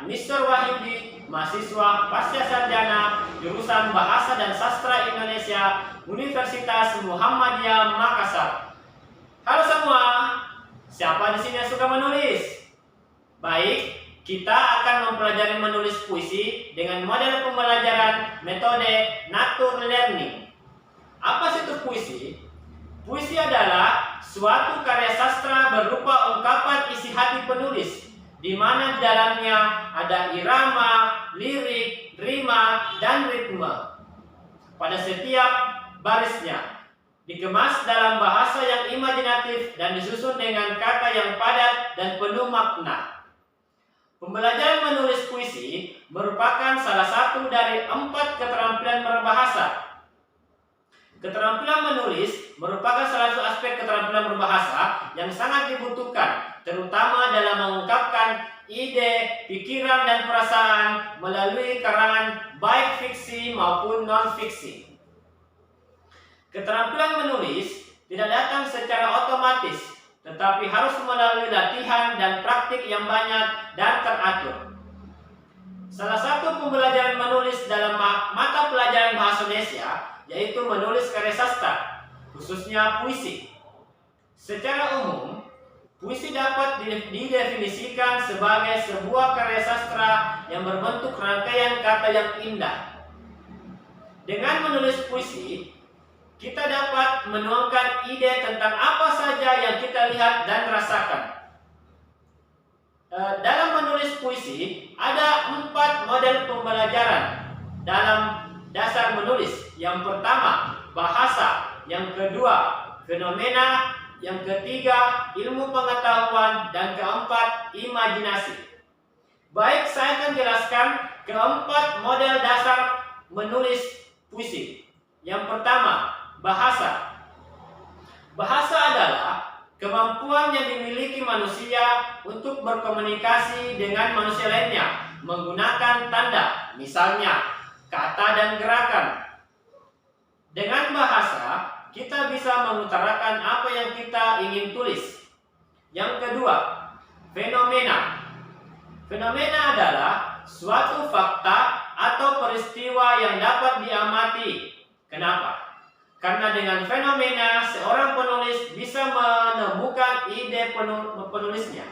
Mr. Wahyudi, mahasiswa pasca sarjana jurusan Bahasa dan Sastra Indonesia, Universitas Muhammadiyah Makassar. Halo semua, siapa di sini yang suka menulis? Baik, kita akan mempelajari menulis puisi dengan model pembelajaran metode Nature Learning. Apa sih itu puisi? Puisi adalah suatu karya sastra berupa ungkapan isi hati penulis, di mana di dalamnya ada irama, lirik, rima, dan ritme pada setiap barisnya, dikemas dalam bahasa yang imajinatif dan disusun dengan kata yang padat dan penuh makna. Pembelajaran menulis puisi merupakan salah satu dari 4 keterampilan berbahasa. Keterampilan menulis merupakan salah satu aspek keterampilan berbahasa yang sangat dibutuhkan, terutama dalam mengungkapkan ide, pikiran, dan perasaan melalui karangan baik fiksi maupun non-fiksi. Keterampilan menulis tidak datang secara otomatis, tetapi harus melalui latihan dan praktik yang banyak dan teratur. Salah satu pembelajaran menulis dalam mata pelajaran Bahasa Indonesia yaitu menulis karya sastra, khususnya puisi. Secara umum, puisi dapat didefinisikan sebagai sebuah karya sastra yang berbentuk rangkaian kata yang indah. Dengan menulis puisi, kita dapat menuangkan ide tentang apa saja yang kita lihat dan rasakan. Dalam menulis puisi, ada 4 model pembelajaran dalam dasar menulis. Yang pertama, bahasa. Yang kedua, fenomena. Yang ketiga, ilmu pengetahuan. Dan keempat, imajinasi. Baik, saya akan jelaskan keempat model dasar menulis puisi. Yang pertama, bahasa. Bahasa adalah kemampuan yang dimiliki manusia untuk berkomunikasi dengan manusia lainnya menggunakan tanda, misalnya kata dan gerakan. Dengan bahasa, kita bisa mengutarakan apa yang kita ingin tulis. Yang kedua, fenomena. Fenomena adalah suatu fakta atau peristiwa yang dapat diamati. Kenapa? Karena dengan fenomena, seorang penulis bisa menemukan ide penulisnya.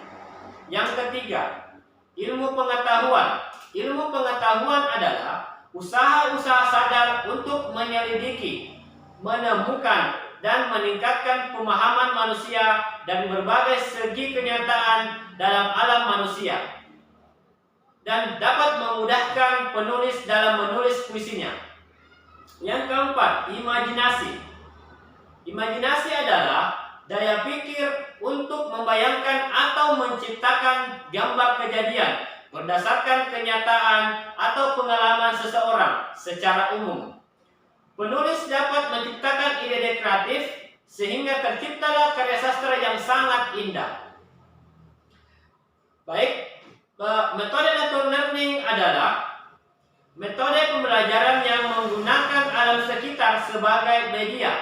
Yang ketiga, ilmu pengetahuan. Ilmu pengetahuan adalah usaha-usaha sadar untuk menyelidiki, menemukan, dan meningkatkan pemahaman manusia dari berbagai segi kenyataan dalam alam manusia, dan dapat memudahkan penulis dalam menulis puisinya. Yang keempat, imajinasi. Imajinasi adalah daya pikir untuk membayangkan atau menciptakan gambar kejadian berdasarkan kenyataan atau pengalaman seseorang secara umum. Penulis dapat menciptakan ide kreatif sehingga terciptalah karya sastra yang sangat indah. Baik, metode Nature Learning adalah metode pembelajaran yang menggunakan alam sekitar sebagai media.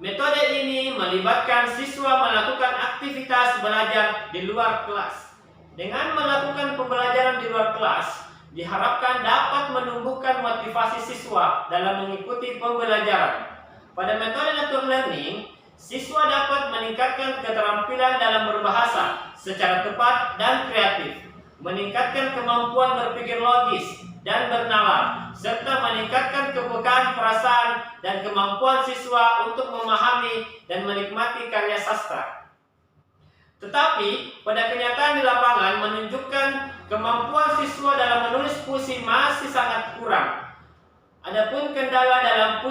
Metode ini melibatkan siswa melakukan aktivitas belajar di luar kelas. Dengan melakukan pembelajaran di luar kelas, diharapkan dapat menumbuhkan motivasi siswa dalam mengikuti pembelajaran. Pada metode Nature Learning, siswa dapat meningkatkan keterampilan dalam berbahasa secara tepat dan kreatif, meningkatkan kemampuan berpikir logis dan bernalar, serta meningkatkan kepekaan perasaan dan kemampuan siswa untuk memahami dan menikmati karya sastra. Tetapi, pada kenyataan di lapangan menunjukkan kemampuan siswa dalam menulis puisi masih sangat kurang. Adapun kendala dalam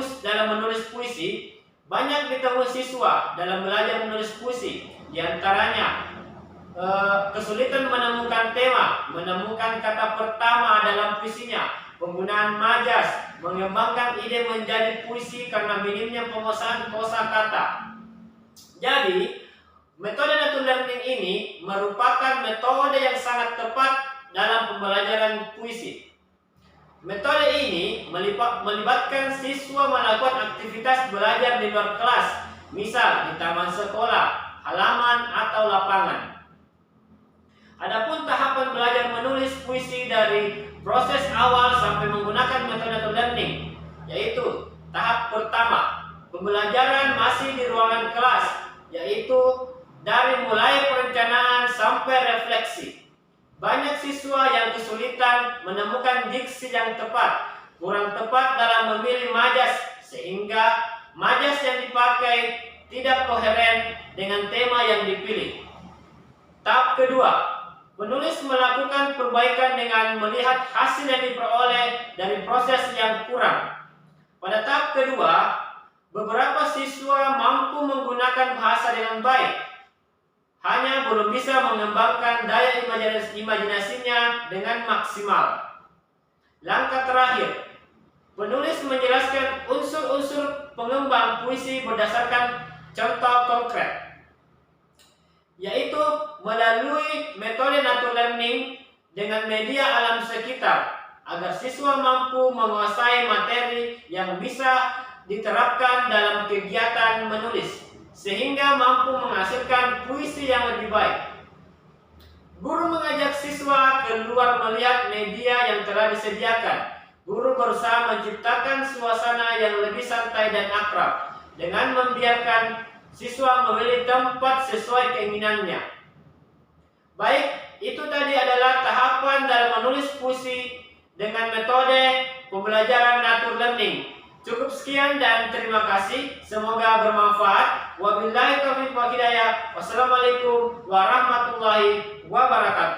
menulis puisi banyak ditemui siswa dalam belajar menulis puisi, di antaranya kesulitan menemukan tema, menemukan kata pertama dalam puisinya, penggunaan majas, mengembangkan ide menjadi puisi karena minimnya penguasaan kosakata. Jadi, metode Nature Learning ini merupakan metode yang sangat tepat dalam pembelajaran puisi. Metode ini melibatkan siswa melakukan aktivitas belajar di luar kelas, misal di taman sekolah, halaman, atau lapangan. Adapun tahapan belajar menulis puisi dari proses awal sampai menggunakan metode learning, yaitu tahap pertama, pembelajaran masih di ruangan kelas, yaitu dari mulai perencanaan sampai refleksi. Banyak siswa yang kesulitan menemukan diksi yang tepat, kurang tepat dalam memilih majas, sehingga majas yang dipakai tidak koheren dengan tema yang dipilih. Tahap kedua, penulis melakukan perbaikan dengan melihat hasil yang diperoleh dari proses yang kurang. Pada tahap kedua, beberapa siswa mampu menggunakan bahasa dengan baik, hanya belum bisa mengembangkan daya imajinasinya dengan maksimal. Langkah terakhir, penulis menjelaskan unsur-unsur pengembang puisi berdasarkan contoh konkret, yaitu melalui metode nature learning dengan media alam sekitar, agar siswa mampu menguasai materi yang bisa diterapkan dalam kegiatan menulis, sehingga mampu menghasilkan puisi yang lebih baik. Guru mengajak siswa keluar melihat media yang telah disediakan. Guru berusaha menciptakan suasana yang lebih santai dan akrab dengan membiarkan siswa memilih tempat sesuai keinginannya. Baik, itu tadi adalah tahapan dalam menulis puisi dengan metode pembelajaran nature learning. Cukup sekian dan terima kasih. Semoga bermanfaat. Wabillahi taufiq wal hidayah. Wassalamualaikum warahmatullahi wabarakatuh.